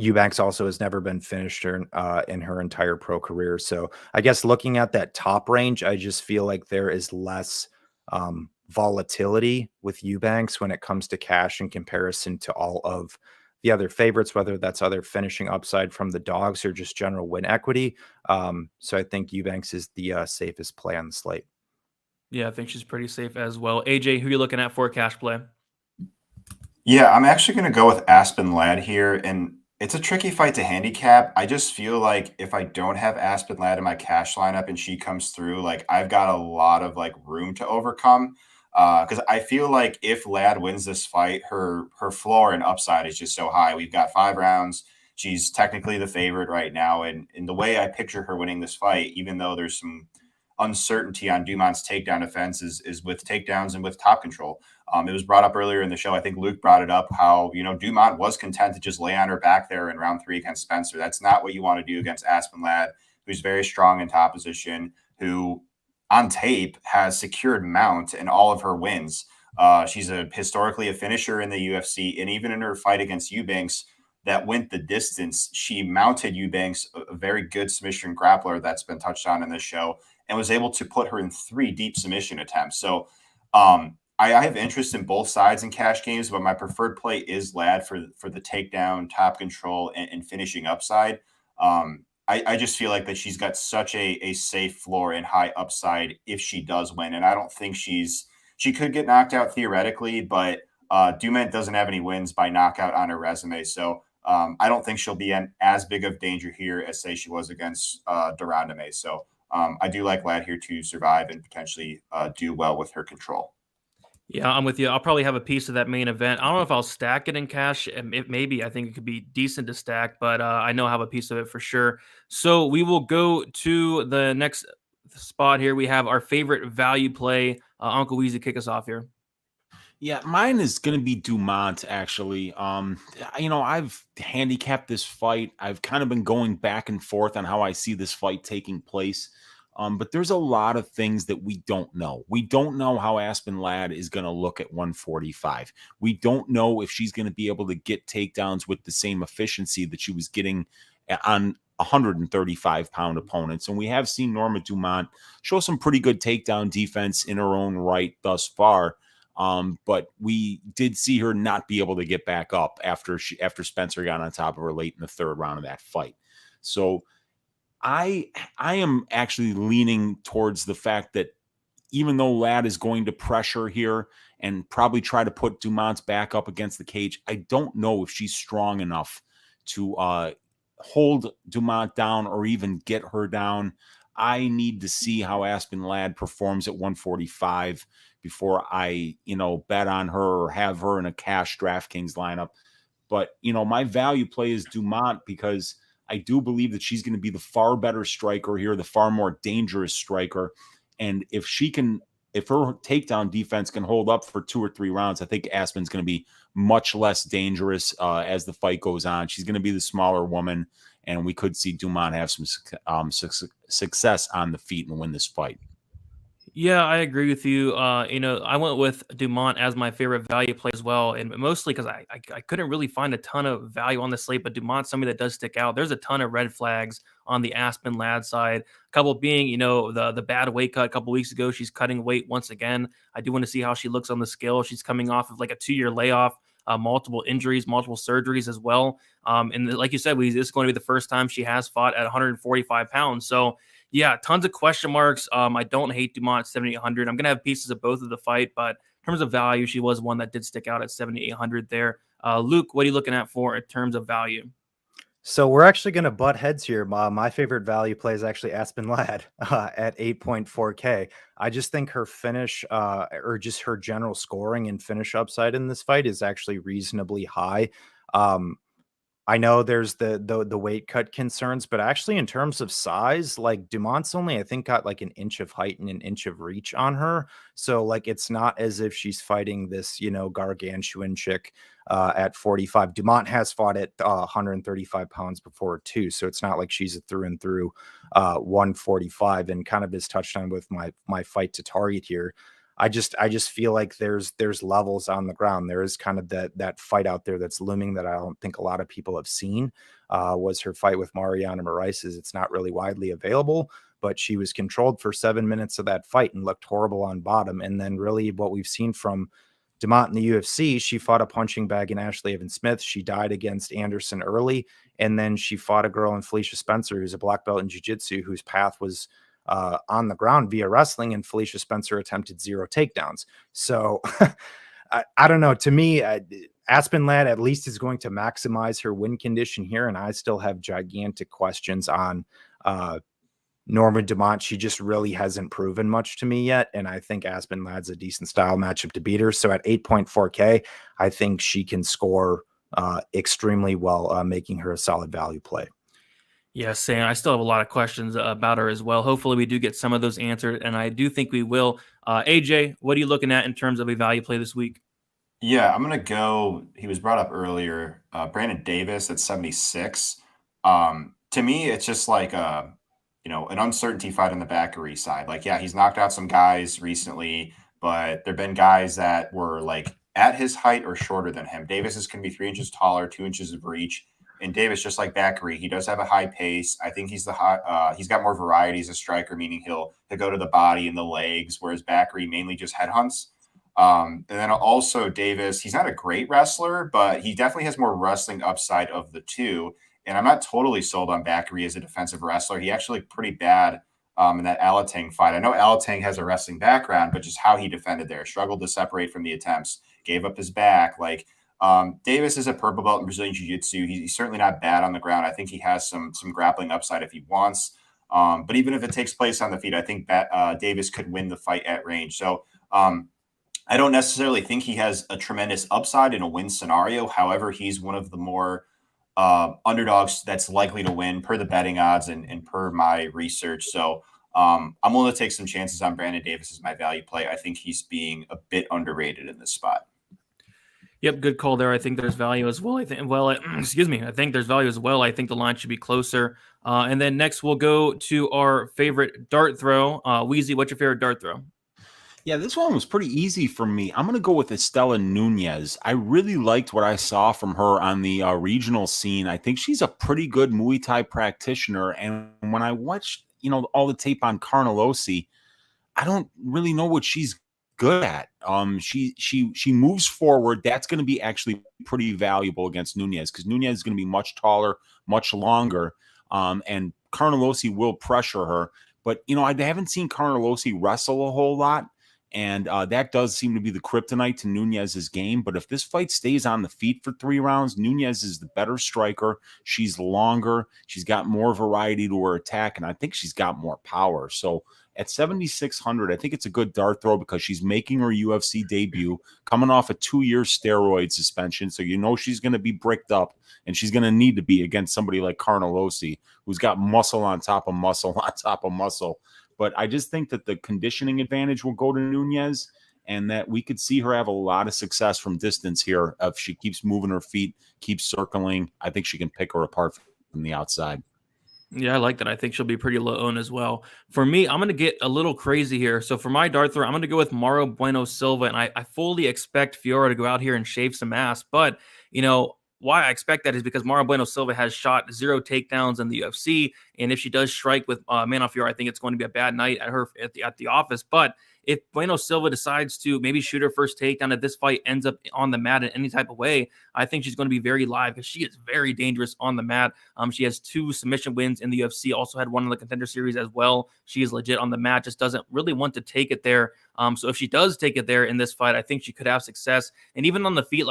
Eubanks also has never been finished in her entire pro career. So I guess looking at that top range, I just feel like there is less volatility with Eubanks when it comes to cash in comparison to all of the other favorites, whether that's other finishing upside from the dogs or just general win equity. So I think Eubanks is the safest play on the slate. Yeah, I think she's pretty safe as well. AJ, who are you looking at for a cash play? Yeah, I'm actually going to go with Aspenn Ladd here, and it's a tricky fight to handicap. I just feel like if I don't have Aspenn Ladd in my cash lineup and she comes through, like I've got a lot of room to overcome. Because I feel like if Ladd wins this fight, her floor and upside is just so high. We've got 5 rounds. She's technically the favorite right now, and in the way I picture her winning this fight, even though there's some uncertainty on Dumont's takedown defense, is with takedowns and with top control. It was brought up earlier in the show. I think Luke brought it up how, Dumont was content to just lay on her back there in round 3 against Spencer. That's not what you want to do against Aspenn Ladd, who's very strong in top position, who on tape has secured mount in all of her wins. She's historically a finisher in the UFC, and even in her fight against Eubanks that went the distance, she mounted Eubanks, a very good submission grappler that's been touched on in this show, and was able to put her in 3 deep submission attempts. So I have interest in both sides in cash games, but my preferred play is Ladd for the takedown, top control, and finishing upside. I just feel like that she's got such a safe floor and high upside if she does win. And I don't think she could get knocked out theoretically, but Dumont doesn't have any wins by knockout on her resume. So I don't think she'll be in as big of danger here as, say, she was against Deron. So I do like Ladd here to survive and potentially do well with her control. Yeah, I'm with you. I'll probably have a piece of that main event. I don't know if I'll stack it in cash. Maybe I think it could be decent to stack, but I know I have a piece of it for sure. So we will go to the next spot here. We have our favorite value play. Uncle Weezy, kick us off here. Yeah, mine is going to be Dumont, actually. I've handicapped this fight. I've kind of been going back and forth on how I see this fight taking place. But there's a lot of things that we don't know. We don't know how Aspenn Ladd is going to look at 145. We don't know if she's going to be able to get takedowns with the same efficiency that she was getting on 135-pound opponents. And we have seen Norma Dumont show some pretty good takedown defense in her own right thus far. But we did see her not be able to get back up after Spencer got on top of her late in the 3rd round of that fight. So I am actually leaning towards the fact that even though Ladd is going to pressure here and probably try to put Dumont's back up against the cage, I don't know if she's strong enough to hold Dumont down or even get her down. I need to see how Aspenn Ladd performs at 145 before I, bet on her or have her in a cash DraftKings lineup. But, my value play is Dumont because I do believe that she's going to be the far better striker here, the far more dangerous striker. And if her takedown defense can hold up for 2 or 3 rounds, I think Aspenn's going to be much less dangerous as the fight goes on. She's going to be the smaller woman, and we could see Dumont have some success on the feet and win this fight. Yeah, I agree with you. I went with Dumont as my favorite value play as well, and mostly because I couldn't really find a ton of value on the slate, but Dumont's somebody that does stick out. There's a ton of red flags on the Aspenn Ladd side. A couple being, the bad weight cut a couple weeks ago. She's cutting weight once again. I do want to see how she looks on the scale. She's coming off of like a 2-year layoff. Multiple injuries, multiple surgeries as well. And like you said, this is going to be the first time she has fought at 145 pounds. So yeah, tons of question marks. I don't hate Dumont at 7,800. I'm going to have pieces of both of the fight, but in terms of value, she was one that did stick out at 7,800 there. Luke, what are you looking at for in terms of value? So we're actually going to butt heads here. My favorite value play is actually Aspenn Ladd at 8.4K. I just think her finish or just her general scoring and finish upside in this fight is actually reasonably high. I know there's the weight cut concerns, but actually in terms of size, like Dumont's only, I think, got like an inch of height and an inch of reach on her. So like, it's not as if she's fighting this, gargantuan chick at 45. Dumont has fought at 135 pounds before too. So it's not like she's a through and through 145, and kind of is touched on with my fight to target here. I just feel like there's levels on the ground. There is kind of that fight out there that's looming that I don't think a lot of people have seen. Was her fight with Mariana Marais. It's not really widely available, but she was controlled for 7 minutes of that fight and looked horrible on bottom. And then really what we've seen from Dumont in the UFC, she fought a punching bag in Ashley Evans-Smith. She died against Anderson early, and then she fought a girl in Felicia Spencer, who's a black belt in jiu-jitsu, whose path was on the ground via wrestling, and Felicia Spencer attempted 0 takedowns. So I don't know. To me, Aspenn Ladd at least is going to maximize her win condition here, and I still have gigantic questions on Norma Dumont. She just really hasn't proven much to me yet, and I think Aspenn Ladd's a decent style matchup to beat her. So at 8.4K, I think she can score extremely well, making her a solid value play. Yes, Sam, I still have a lot of questions about her as well. Hopefully we do get some of those answered, and I do think we will. AJ, what are you looking at in terms of a value play this week? Yeah, I'm gonna go. He was brought up earlier. Brandon Davis at 76. To me, it's just like an uncertainty fight on the Backery side. Like, yeah, he's knocked out some guys recently, but there've been guys that were like at his height or shorter than him. Davis is gonna be 3 inches taller, 2 inches of reach. And Davis, just like Backery, he does have a high pace. I think he's he's got more variety as a striker, meaning he'll go to the body and the legs, whereas Backery mainly just headhunts. And then also Davis, he's not a great wrestler, but he definitely has more wrestling upside of the two. And I'm not totally sold on Backery as a defensive wrestler. He actually looked pretty bad in that Alatang fight. I know Alatang has a wrestling background, but just how he defended there, struggled to separate from the attempts, gave up his back. Davis is a purple belt in Brazilian Jiu-Jitsu. He's certainly not bad on the ground. I think he has some grappling upside if he wants. But even if it takes place on the feet, I think that Davis could win the fight at range. So I don't necessarily think he has a tremendous upside in a win scenario. However, he's one of the more underdogs that's likely to win per the betting odds and per my research. So I'm willing to take some chances on Brandon Davis as my value play. I think he's being a bit underrated in this spot. Yep, good call there. I think there's value as well. I think there's value as well. I think the line should be closer. And then next we'll go to our favorite dart throw. Weezy, what's your favorite dart throw? Yeah, this one was pretty easy for me. I'm going to go with Estela Nunez. I really liked what I saw from her on the regional scene. I think she's a pretty good Muay Thai practitioner. And when I watched, all the tape on Carnelossi, I don't really know what she's good at. She moves forward. That's going to be actually pretty valuable against Nunez, because Nunez is going to be much taller, much longer, and Carnelossi will pressure her. But I haven't seen Carnelossi wrestle a whole lot, and that does seem to be the kryptonite to Nunez's game. But if this fight stays on the feet for 3 rounds, Nunez is the better striker. She's longer. She's got more variety to her attack, and I think she's got more power. So at 7,600, I think it's a good dart throw because she's making her UFC debut, coming off a 2-year steroid suspension. So she's going to be bricked up, and she's going to need to be against somebody like Carnelossi, who's got muscle on top of muscle on top of muscle. But I just think that the conditioning advantage will go to Nunez, and that we could see her have a lot of success from distance here. If she keeps moving her feet, keeps circling, I think she can pick her apart from the outside. Yeah, I like that. I think she'll be pretty low owned as well. For me, I'm going to get a little crazy here. So for my dart throw, I'm going to go with Mauro Bueno Silva, and I fully expect Fiora to go out here and shave some ass. But, why I expect that is because Mauro Bueno Silva has shot 0 takedowns in the UFC, and if she does strike with Manon Fiora, I think it's going to be a bad night at the office. But if Bueno Silva decides to maybe shoot her first takedown, if this fight ends up on the mat in any type of way, I think she's going to be very live because she is very dangerous on the mat. She has 2 submission wins in the UFC, also had one in the Contender Series as well. She is legit on the mat, just doesn't really want to take it there. So if she does take it there in this fight, I think she could have success. And even on the feet,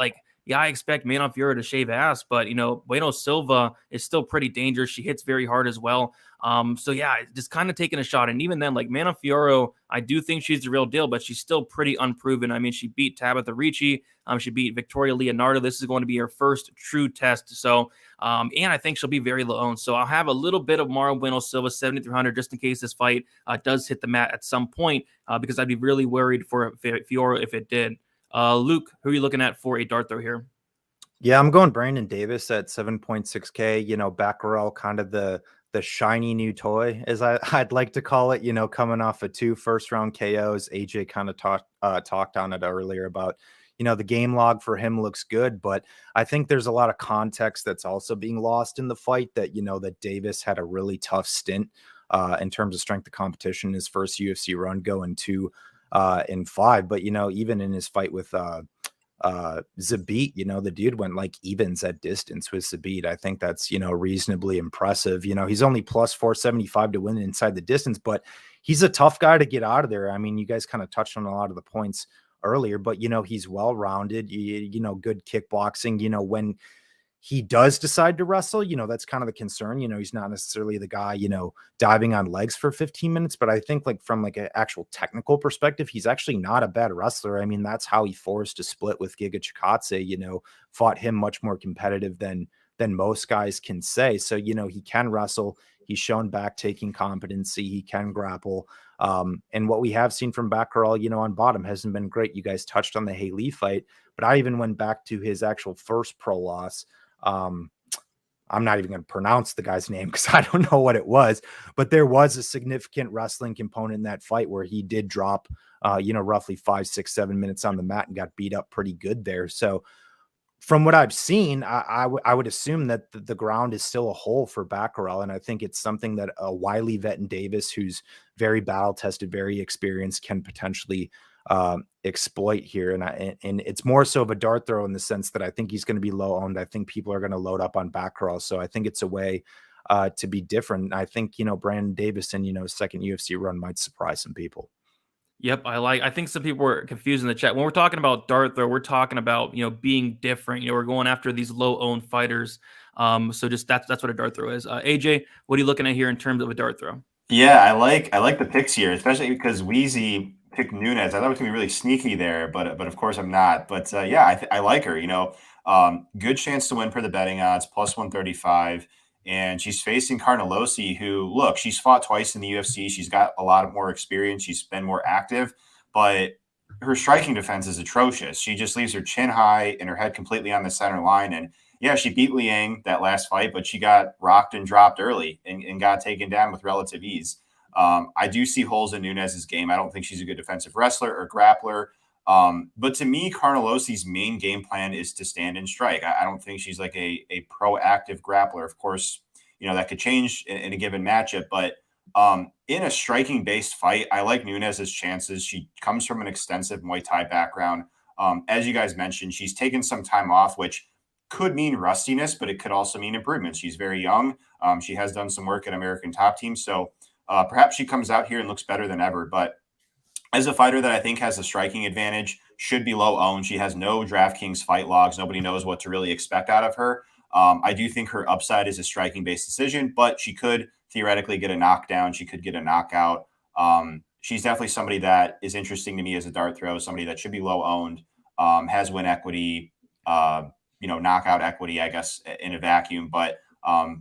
I expect Manon Fiora to shave ass, but, Bueno Silva is still pretty dangerous. She hits very hard as well. Just kind of taking a shot. And even then, Manon Fiora, I do think she's the real deal, but she's still pretty unproven. I mean, she beat Tabitha Ricci. She beat Victoria Leonardo. This is going to be her first true test. So, and I think she'll be very low owned. So I'll have a little bit of Mauro Bueno Silva, 7,300, just in case this fight does hit the mat at some point, because I'd be really worried for Fiora if it did. Luke, who are you looking at for a dart throw here? Yeah, I'm going Brandon Davis at 7.6K. Batgirl, kind of the shiny new toy, as I'd like to call it. Coming off of 2 first-round KOs. AJ kind of talked on it earlier about, the game log for him looks good, but I think there's a lot of context that's also being lost in the fight that, that Davis had a really tough stint in terms of strength of competition, his first UFC run going 2-5. But, even in his fight with Zabit, the dude went evens at distance with Zabit. I think that's, reasonably impressive. He's only plus 475 to win inside the distance, but he's a tough guy to get out of there. I mean, you guys kind of touched on a lot of the points earlier, but, he's well-rounded, good kickboxing, when he does decide to wrestle, that's kind of the concern. He's not necessarily the guy, diving on legs for 15 minutes, but I think from an actual technical perspective, he's actually not a bad wrestler. I mean, that's how he forced a split with Giga Chikadze, fought him much more competitive than most guys can say. So, he can wrestle. He's shown back-taking competency. He can grapple. And what we have seen from Batgirl, on bottom hasn't been great. You guys touched on the Haley fight, but I even went back to his actual first pro loss. I'm not even going to pronounce the guy's name because I don't know what it was, but there was a significant wrestling component in that fight where he did drop, roughly 5, 6, 7 minutes on the mat and got beat up pretty good there. So from what I've seen, I would assume that the ground is still a hole for Batgirl. And I think it's something that a wily vet in Davis, who's very battle tested, very experienced, can potentially exploit here. And it's more so of a dart throw in the sense that I think he's going to be low owned. I think people are going to load up on Batgirl. So I think it's a way to be different. I think, Brandon Davis in, second UFC run might surprise some people. Yep, I think some people were confused in the chat. When we're talking about dart throw, we're talking about, being different. We're going after these low-owned fighters. So just that's what a dart throw is. AJ, what are you looking at here in terms of a dart throw? Yeah, I like the picks here, especially because Weezy picked Nunes. I thought it was gonna be really sneaky there, but of course I'm not. But I like her. Good chance to win for the betting odds, plus 135. And she's facing Carnelossi, who, look, she's fought twice in the UFC. She's got a lot more experience. She's been more active, but her striking defense is atrocious. She just leaves her chin high and her head completely on the center line. And yeah, she beat Liang that last fight, but she got rocked and dropped early and got taken down with relative ease. I do see holes in Nunes's game. I don't think she's a good defensive wrestler or grappler. But to me, Carnelossi's main game plan is to stand and strike. I don't think she's like a proactive grappler. Of course, that could change in a given matchup, but in a striking based fight, I like Nunes's chances. She comes from an extensive Muay Thai background. As you guys mentioned, she's taken some time off, which could mean rustiness, but it could also mean improvement. She's very young. She has done some work at American Top Team. So perhaps she comes out here and looks better than ever. But as a fighter that I think has a striking advantage, should be low owned. She has no Draftkings fight logs. Nobody knows what to really expect out of her. I do think her upside is a striking based decision, but she could theoretically get a knockdown. She could get a knockout. She's definitely somebody that is interesting to me as a dart throw, somebody that should be low owned, has win equity, knockout equity, I guess, in a vacuum. But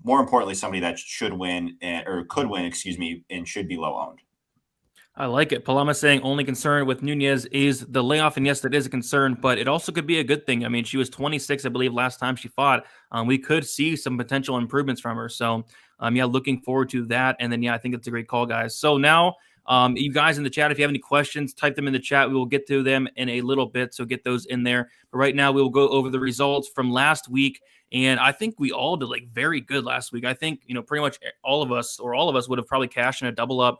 more importantly, somebody that should win or could win, and should be low owned. I like it. Palama saying only concern with Nunez is the layoff, and yes, that is a concern, but it also could be a good thing. I mean, she was 26, I believe, last time she fought. We could see some potential improvements from her. So, yeah, looking forward to that. And then, yeah, I think it's a great call, guys. So now, you guys in the chat, if you have any questions, type them in the chat. We will get to them in a little bit, so get those in there. But right now, we will go over the results from last week. And I think we all did like very good last week. I think, pretty much all of us would have probably cashed in a double up.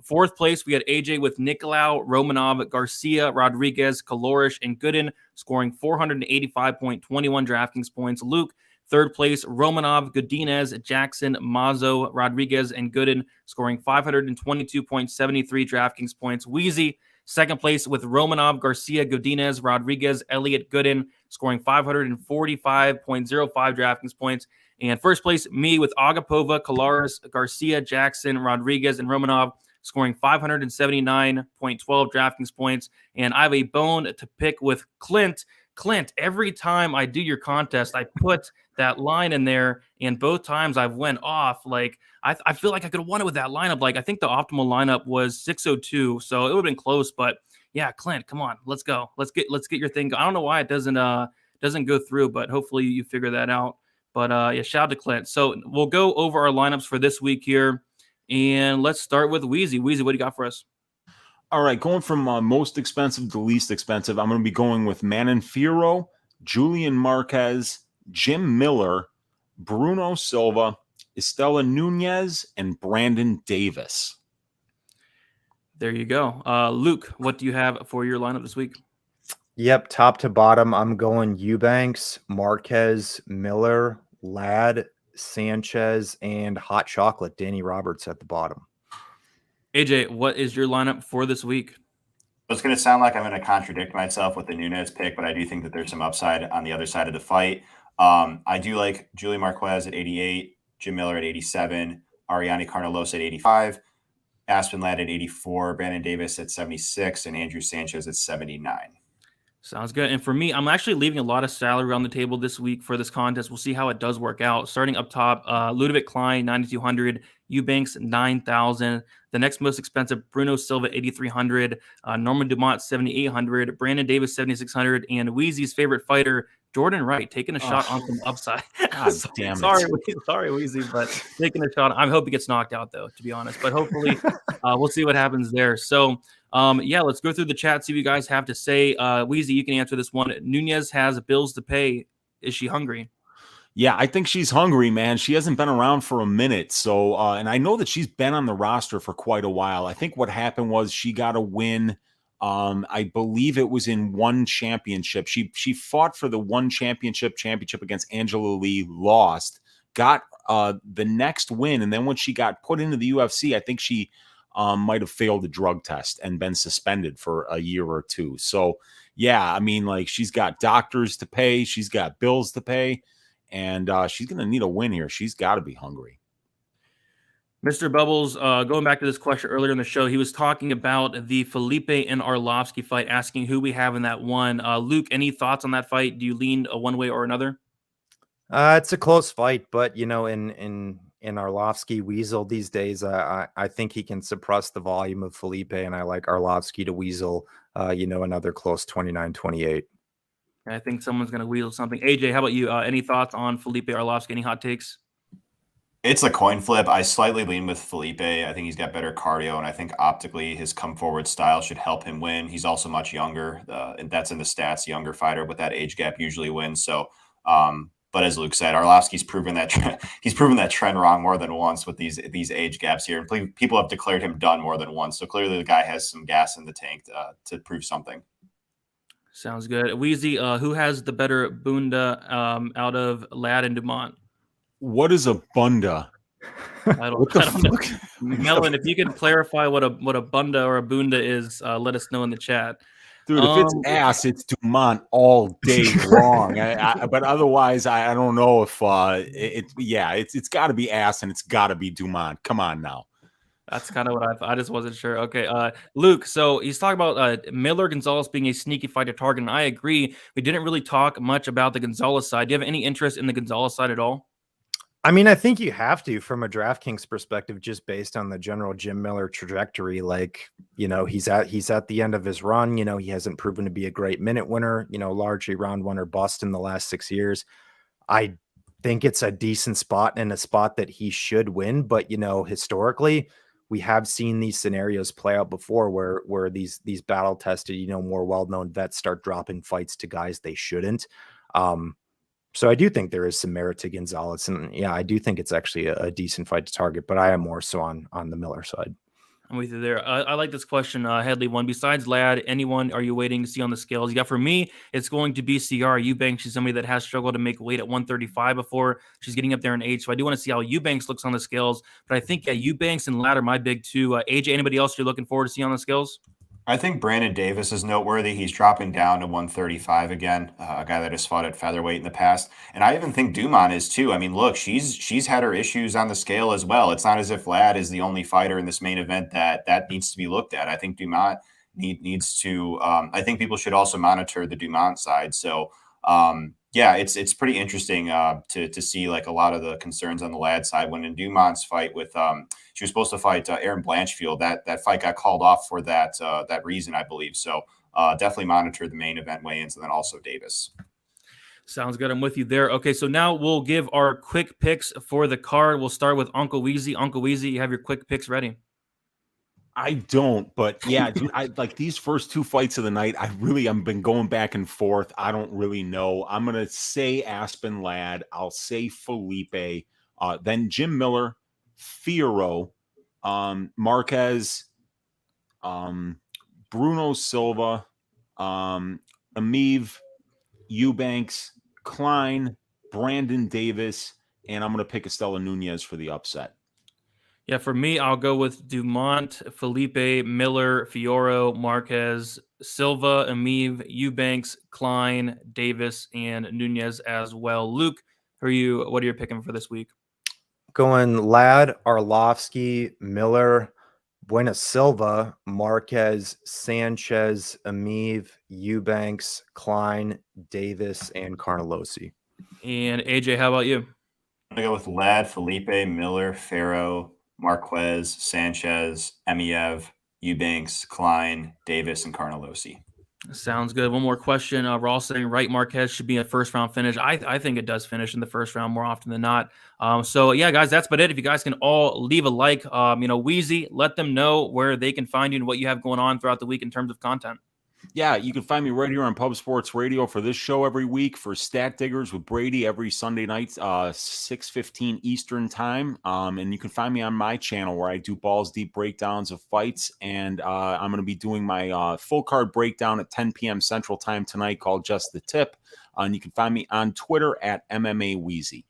Fourth place, we had AJ with Nicolau, Romanov, Garcia, Rodriguez, Colares, and Gooden scoring 485.21 DraftKings points. Luke, third place, Romanov, Gutiérrez, Jackson, Mazo, Rodriguez, and Gooden scoring 522.73 DraftKings points. Weezy, second place with Romanov, Garcia, Gutiérrez, Rodriguez, Elliott, Gooden scoring 545.05 DraftKings points. And first place, me with Agapova, Colares, Garcia, Jackson, Rodriguez, and Romanov scoring 579.12 DraftKings points. And I have a bone to pick with Clint. Clint, every time I do your contest, I put that line in there, and both times I've went off. Like, I feel like I could have won it with that lineup. Like, I think the optimal lineup was 602, so it would have been close. But yeah, Clint, come on, let's go. Let's get your thing. I don't know why it doesn't go through, but hopefully you figure that out. But yeah, shout out to Clint. So we'll go over our lineups for this week here. And let's start with Weezy. Weezy, what do you got for us? All right, going from most expensive to least expensive, I'm going to be going with Manon Fiorot, Julian Marquez, Jim Miller, Bruno Silva, Estela Nunez, and Brandon Davis. There you go. Luke, what do you have for your lineup this week? Yep, top to bottom, I'm going Eubanks, Marquez, Miller, Ladd, Sanchez, and Hot Chocolate, Danny Roberts at the bottom. AJ, what is your lineup for this week? It's going to sound like I'm going to contradict myself with the Nunez pick, but I do think that there's some upside on the other side of the fight. I do like Julie Marquez at 88, Jim Miller at 87, Ariane Carnelos at 85, Aspenn Ladd at 84, Brandon Davis at 76, and Andrew Sanchez at 79. Sounds good. And for me, I'm actually leaving a lot of salary on the table this week for this contest. We'll see how it does work out. Starting up top, Ludovic Klein, 9,200. Eubanks, 9,000. The next most expensive, Bruno Silva, 8,300. Norma Dumont, 7,800. Brandon Davis, 7,600. And Weezy's favorite fighter, Jordan Wright, taking a shot on some upside. God damn it. Sorry, Weezy, but taking a shot. I hope he gets knocked out, though, to be honest. But hopefully we'll see what happens there. So, yeah, let's go through the chat, see what you guys have to say. Weezy, you can answer this one. Nunez has bills to pay. Is she hungry? Yeah, I think she's hungry, man. She hasn't been around for a minute. So, and I know that she's been on the roster for quite a while. I think what happened was she got a win. I believe it was in one championship. She fought for the one championship against Angela Lee, lost, got the next win. And then when she got put into the UFC, I think she might have failed a drug test and been suspended for a year or two. So, yeah, I mean, like, she's got doctors to pay. She's got bills to pay. And she's going to need a win here. She's got to be hungry. Mr. Bubbles, going back to this question earlier in the show, he was talking about the Felipe and Arlovsky fight, asking who we have in that one. Luke, any thoughts on that fight? Do you lean one way or another? It's a close fight, but, in Arlovsky Weasel these days, I think he can suppress the volume of Felipe, and I like Arlovsky to Weasel, another close 29-28. I think someone's going to weasel something. AJ, how about you? Any thoughts on Felipe Arlovsky? Any hot takes? It's a coin flip. I slightly lean with Felipe. I think he's got better cardio, and I think optically his come forward style should help him win. He's also much younger, and that's in the stats. Younger fighter with that age gap usually wins. So, but as Luke said, Arlovsky's proven that he's proven that trend wrong more than once with these age gaps here, and people have declared him done more than once. So clearly, the guy has some gas in the tank to prove something. Sounds good. Weezy, who has the better bunda out of Ladd and Dumont? What is a bunda? I don't know. Melon, if you can clarify what a bunda or a bunda is, let us know in the chat. Dude, if it's ass, it's Dumont all day long. But otherwise, I don't know if it's got to be ass and it's got to be Dumont. Come on now. That's kind of what I thought. I just wasn't sure. Okay, Luke, so he's talking about Miller Gonzalez being a sneaky fighter target, and I agree. We didn't really talk much about the Gonzalez side. Do you have any interest in the Gonzalez side at all? I mean, I think you have to from a DraftKings perspective, just based on the general Jim Miller trajectory. Like, he's at the end of his run. He hasn't proven to be a great minute winner, largely round one or bust in the last 6 years. I think it's a decent spot and a spot that he should win. But, historically, we have seen these scenarios play out before where these battle tested, more well-known vets start dropping fights to guys they shouldn't. So I do think there is some merit to Gonzalez, and yeah, I do think it's actually a decent fight to target, but I am more so on the Miller side. I'm with you there. I like this question, Headley one. Besides Ladd, anyone are you waiting to see on the scales? Yeah, for me, it's going to be Ciara Eubanks. She's somebody that has struggled to make weight at 135 before. She's getting up there in age, so I do want to see how Eubanks looks on the scales. But I think Eubanks and Ladd are my big two. AJ, anybody else you're looking forward to see on the scales? I think Brandon Davis is noteworthy. He's dropping down to 135 again, a guy that has fought at featherweight in the past. And I even think Dumont is too. I mean, look, she's had her issues on the scale as well. It's not as if Ladd is the only fighter in this main event that needs to be looked at. I think Dumont needs to. I think people should also monitor the Dumont side. So yeah, it's pretty interesting to see like a lot of the concerns on the Ladd side. When in Dumont's fight with she was supposed to fight Aaron Blanchfield, that fight got called off for that reason, I believe. So definitely monitor the main event weigh-ins, and then also Davis. Sounds good. I'm with you there. Okay, so now we'll give our quick picks for the card. We'll start with Uncle Weezy. Uncle Weezy, you have your quick picks ready. I don't, but yeah, dude, I like these first two fights of the night. I've been going back and forth. I don't really know. I'm gonna say Aspenn Ladd. I'll say Felipe. Then Jim Miller, Fierro, Marquez, Bruno Silva, Amiv, Eubanks, Klein, Brandon Davis, and I'm gonna pick Estela Nunez for the upset. Yeah, for me, I'll go with Dumont, Felipe, Miller, Fioro, Marquez, Silva, Amiv, Eubanks, Klein, Davis, and Nunez as well. Luke, what are you picking for this week? Going Ladd, Arlovsky, Miller, Buena Silva, Marquez, Sanchez, Amiv, Eubanks, Klein, Davis, and Carnelossi. And AJ, how about you? I'm gonna go with Ladd, Felipe, Miller, Ferro, Marquez, Sanchez, Emiev, Eubanks, Klein, Davis, and Carnelossi. Sounds good. One more question. We're all saying right Marquez should be a first-round finish. I think it does finish in the first round more often than not. So, yeah, guys, that's about it. If you guys can all leave a like, Weezy, let them know where they can find you and what you have going on throughout the week in terms of content. Yeah, you can find me right here on Pub Sports Radio for this show every week, for Stat Diggers with Brady every Sunday night, 6:15 Eastern time. And you can find me on my channel where I do balls deep breakdowns of fights. And I'm going to be doing my full card breakdown at 10 p.m. Central time tonight called Just the Tip. And you can find me on Twitter at MMA Weezy.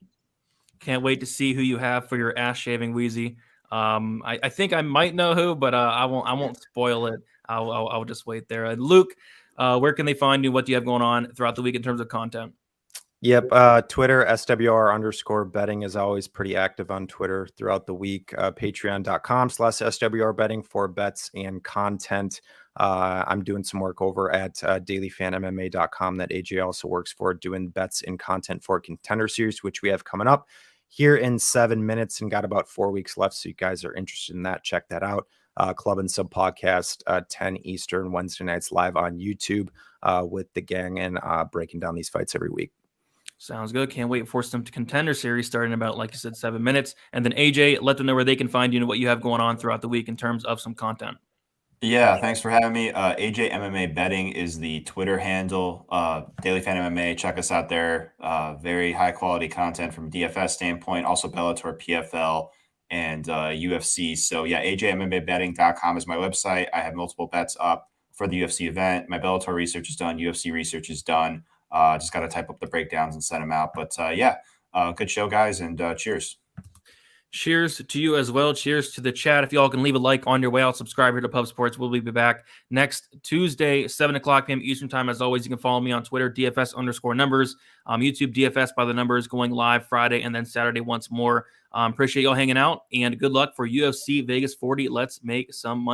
Can't wait to see who you have for your ass shaving Weezy. I think I might know who, but I won't spoil it. I'll just wait there. Luke, where can they find you? What do you have going on throughout the week in terms of content? Yep. Twitter, SWR_betting is always pretty active on Twitter throughout the week. Patreon.com/SWR betting for bets and content. I'm doing some work over at dailyfanmma.com that AJ also works for, doing bets and content for Contender Series, which we have coming up here in 7 minutes and got about 4 weeks left. So you guys are interested in that, check that out. Club and Sub podcast, 10 Eastern, Wednesday nights live on YouTube with the gang and breaking down these fights every week. Sounds good. Can't wait for some Contender Series starting in about, like you said, 7 minutes. And then AJ, let them know where they can find you and what you have going on throughout the week in terms of some content. Yeah, thanks for having me. AJ MMA Betting is the Twitter handle. Daily Fan MMA, check us out there. Very high quality content from DFS standpoint, also Bellator, PFL, and UFC. So yeah, AJMMAbetting.com is my website. I have multiple bets up for the UFC event. My Bellator research is done. UFC research is done. Just got to type up the breakdowns and send them out. But yeah, good show, guys, and cheers. Cheers to you as well. Cheers to the chat. If y'all can leave a like on your way out, subscribe here to Pub Sports. We'll be back next Tuesday, 7 o'clock p.m. Eastern time. As always, you can follow me on Twitter, DFS_numbers. YouTube, DFS by the numbers, going live Friday and then Saturday once more. Appreciate y'all hanging out, and good luck for UFC Vegas 40. Let's make some money.